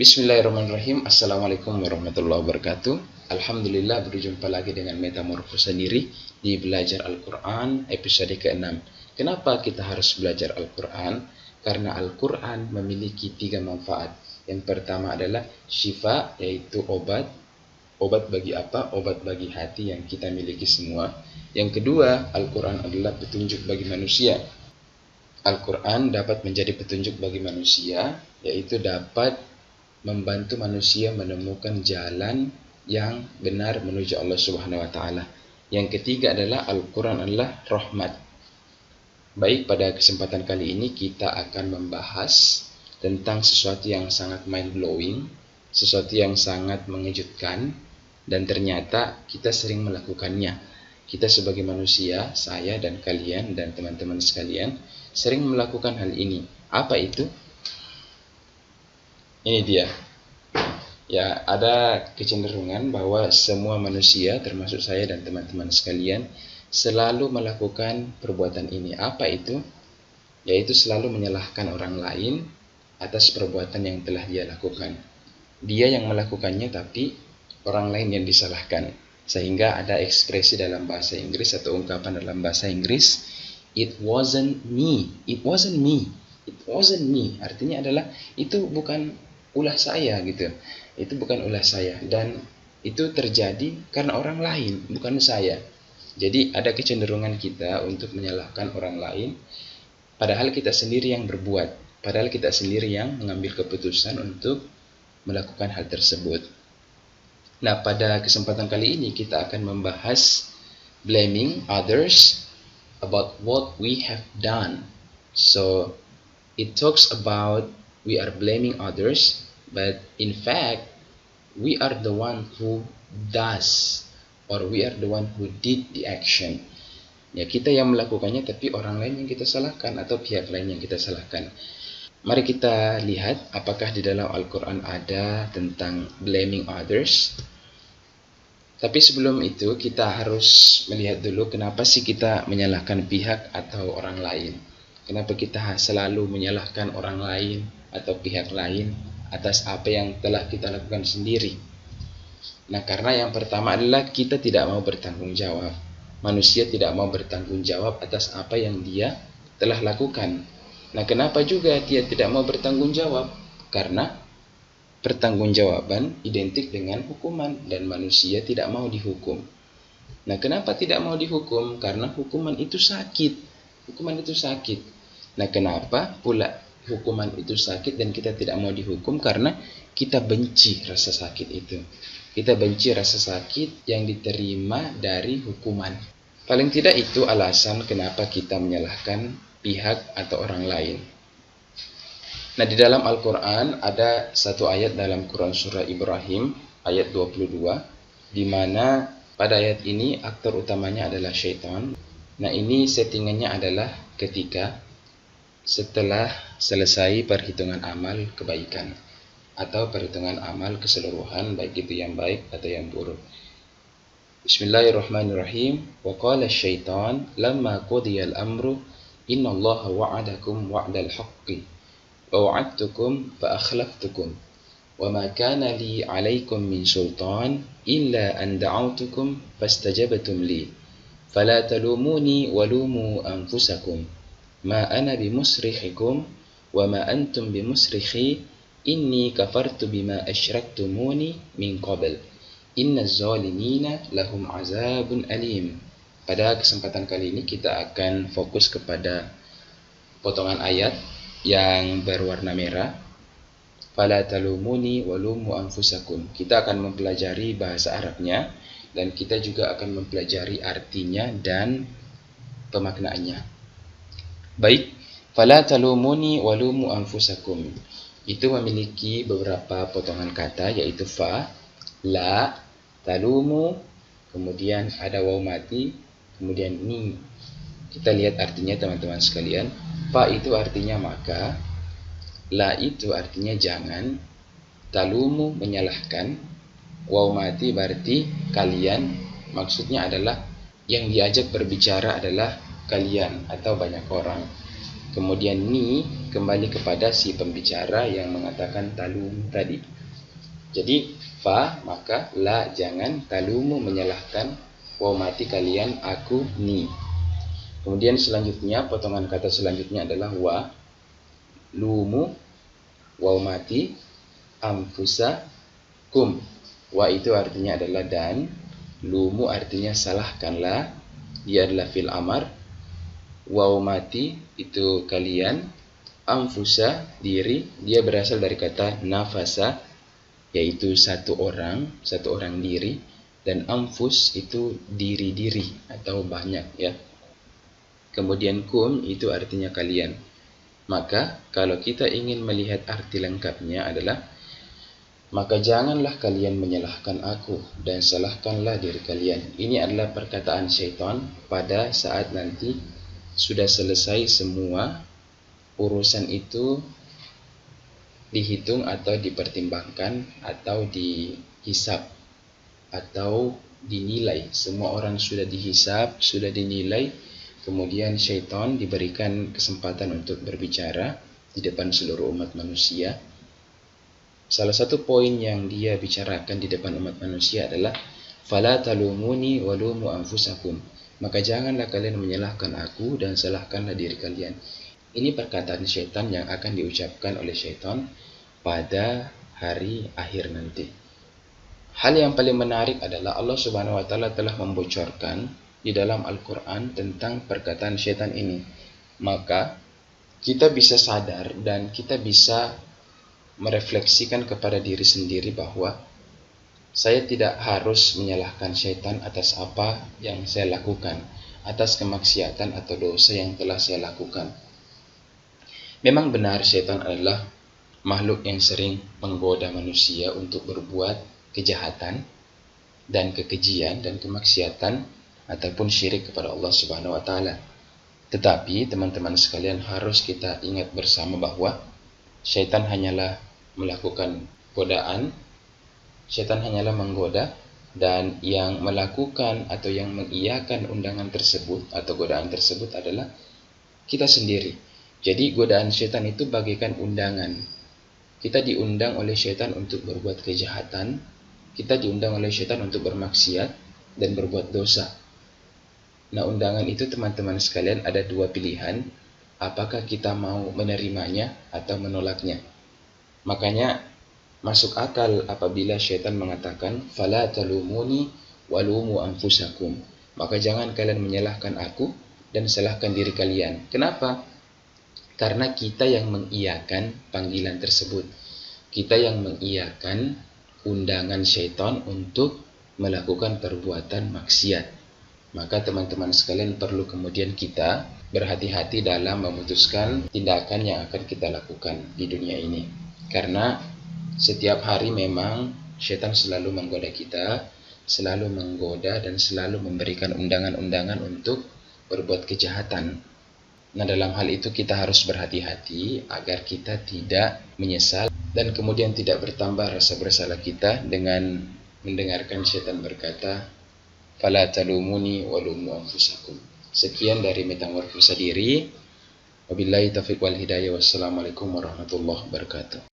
Bismillahirrahmanirrahim. Assalamualaikum warahmatullahi wabarakatuh. Alhamdulillah berjumpa lagi dengan Metamorfosa sendiri di Belajar Al-Quran episode ke-6. Kenapa kita harus belajar Al-Quran? Karena Al-Quran memiliki 3 manfaat. Yang pertama adalah syifa, yaitu obat. Obat bagi apa? Obat bagi hati yang kita miliki semua. Yang kedua, Al-Quran adalah petunjuk bagi manusia. Al-Quran dapat menjadi petunjuk bagi manusia, yaitu dapat membantu manusia menemukan jalan yang benar menuju Allah Subhanahu wa taala. Yang ketiga adalah Al-Quran adalah rahmat. Baik, pada kesempatan kali ini kita akan membahas tentang sesuatu yang sangat mind blowing, sesuatu yang sangat mengejutkan, dan ternyata kita sering melakukannya. Kita sebagai manusia, saya dan kalian dan teman-teman sekalian sering melakukan hal ini. Apa itu? Ini dia. Ya, ada kecenderungan bahwa semua manusia, termasuk saya dan teman-teman sekalian, selalu melakukan perbuatan ini. Apa itu? Yaitu selalu menyalahkan orang lain atas perbuatan yang telah dia lakukan. Dia yang melakukannya, tapi orang lain yang disalahkan. Sehingga ada ekspresi dalam bahasa Inggris atau ungkapan dalam bahasa Inggris, "It wasn't me, it wasn't me, it wasn't me." Artinya adalah itu bukan ulah saya gitu. Itu bukan ulah saya, dan itu terjadi karena orang lain, bukan saya. Jadi ada kecenderungan kita untuk menyalahkan orang lain, padahal kita sendiri yang berbuat, padahal kita sendiri yang mengambil keputusan untuk melakukan hal tersebut. Nah, pada kesempatan kali ini kita akan membahas blaming others about what we have done. So it talks about we are blaming others, but in fact we are the one who does, or we are the one who did the action. Ya, kita yang melakukannya, tapi orang lain yang kita salahkan atau pihak lain yang kita salahkan. Mari kita lihat apakah di dalam Al-Quran ada tentang blaming others. Tapi sebelum itu kita harus melihat dulu kenapa sih kita menyalahkan pihak atau orang lain. Kenapa kita selalu menyalahkan orang lain atau pihak lain atas apa yang telah kita lakukan sendiri. Nah, karena yang pertama adalah kita tidak mau bertanggung jawab. Manusia tidak mau bertanggung jawab atas apa yang dia telah lakukan. Nah, kenapa juga dia tidak mau bertanggung jawab? Karena pertanggungjawaban identik dengan hukuman, dan manusia tidak mau dihukum. Nah, kenapa tidak mau dihukum? Karena hukuman itu sakit. Hukuman itu sakit. Nah, kenapa pula hukuman itu sakit dan kita tidak mau dihukum? Karena kita benci rasa sakit itu. Kita benci rasa sakit yang diterima dari hukuman. Paling tidak itu alasan kenapa kita menyalahkan pihak atau orang lain. Nah, di dalam Al-Quran ada satu ayat dalam Quran surah Ibrahim ayat 22, di mana pada ayat ini aktor utamanya adalah syaitan. Nah, ini settingannya adalah ketika setelah selesai perhitungan amal kebaikan atau perhitungan amal keseluruhan, baik itu yang baik atau yang buruk. Bismillahirrahmanirrahim. Wa qala syaitan lamma qudiya al-amru innallaha wa'adakum wa'dal haqqi wa wa'adtukum fa akhlaftukum wa ma kana li 'alaikum min sultan illa an da'awtukum fastajabtum li fala talumuni walumu anfusakum ma ana bimusrikhikum wa ma antum bimusrikhi inni kafartu bima asyraktumuni min qabl innaz zalimina lahum azabun alim. Pada kesempatan kali ini kita akan fokus kepada potongan ayat yang berwarna merah. Fala talumuni walumu anfusakum. Kita akan mempelajari bahasa Arabnya, dan kita juga akan mempelajari artinya dan pemaknaannya. Baik, fala talumuni walumu anfusakum itu memiliki beberapa potongan kata, yaitu fa, la, talumu, kemudian ada waw mati, kemudian ni. Kita lihat artinya teman-teman sekalian. Fa itu artinya maka, la itu artinya jangan, talumu menyalahkan, waw mati berarti kalian. Maksudnya adalah yang diajak berbicara adalah kalian atau banyak orang. Kemudian ni kembali kepada si pembicara yang mengatakan talum tadi. Jadi fa, maka la, jangan, talumu, menyalahkan, waw mati, kalian, aku, ni. Kemudian selanjutnya, potongan kata selanjutnya adalah wa, lumu, waw mati, anfusa, kum. Wa itu artinya adalah dan, lumu artinya salahkanlah, dia adalah fil amar, waw mati itu kalian, anfusa diri, dia berasal dari kata nafasa, yaitu satu orang diri, dan anfus itu diri-diri atau banyak ya. Kemudian kum itu artinya kalian. Maka kalau kita ingin melihat arti lengkapnya adalah, maka janganlah kalian menyalahkan aku dan salahkanlah diri kalian. Ini adalah perkataan syaitan pada saat nanti sudah selesai semua urusan itu dihitung atau dipertimbangkan atau dihisap atau dinilai. Semua orang sudah dihisap, sudah dinilai. Kemudian syaitan diberikan kesempatan untuk berbicara di depan seluruh umat manusia. Salah satu poin yang dia bicarakan di depan umat manusia adalah fala talumuni walumu anfusakum. Maka janganlah kalian menyalahkan aku dan salahkanlah diri kalian. Ini perkataan syaitan yang akan diucapkan oleh syaitan pada hari akhir nanti. Hal yang paling menarik adalah Allah Subhanahu wa taala telah membocorkan di dalam Al-Qur'an tentang perkataan syaitan ini. Maka kita bisa sadar dan kita bisa merefleksikan kepada diri sendiri bahwa saya tidak harus menyalahkan syaitan atas apa yang saya lakukan, atas kemaksiatan atau dosa yang telah saya lakukan. Memang benar syaitan adalah makhluk yang sering menggoda manusia untuk berbuat kejahatan dan kekejian dan kemaksiatan ataupun syirik kepada Allah Subhanahu wa taala. Tetapi teman-teman sekalian, harus kita ingat bersama bahwa syaitan hanyalah melakukan godaan, syaitan hanyalah menggoda, dan yang melakukan atau yang mengiyakan undangan tersebut atau godaan tersebut adalah kita sendiri. Jadi godaan syaitan itu bagaikan undangan. Kita diundang oleh syaitan untuk berbuat kejahatan, kita diundang oleh syaitan untuk bermaksiat dan berbuat dosa. Nah, undangan itu teman-teman sekalian ada dua pilihan, apakah kita mau menerimanya atau menolaknya. Makanya masuk akal apabila syaitan mengatakan fala talumuni walumu anfusakum. Maka jangan kalian menyalahkan aku dan salahkan diri kalian. Kenapa? Karena kita yang mengiyakan panggilan tersebut. Kita yang mengiyakan undangan syaitan untuk melakukan perbuatan maksiat. Maka teman-teman sekalian perlu kemudian kita berhati-hati dalam memutuskan tindakan yang akan kita lakukan di dunia ini. Karena setiap hari memang syaitan selalu menggoda kita, selalu menggoda dan selalu memberikan undangan-undangan untuk berbuat kejahatan. Nah, dalam hal itu kita harus berhati-hati agar kita tidak menyesal dan kemudian tidak bertambah rasa bersalah kita dengan mendengarkan syaitan berkata fala talumuni walumu anfusakum. Sekian dari Metamorfosa Diri. Wabillahi taufiq wal hidayah. Wassalamualaikum warahmatullahi wabarakatuh.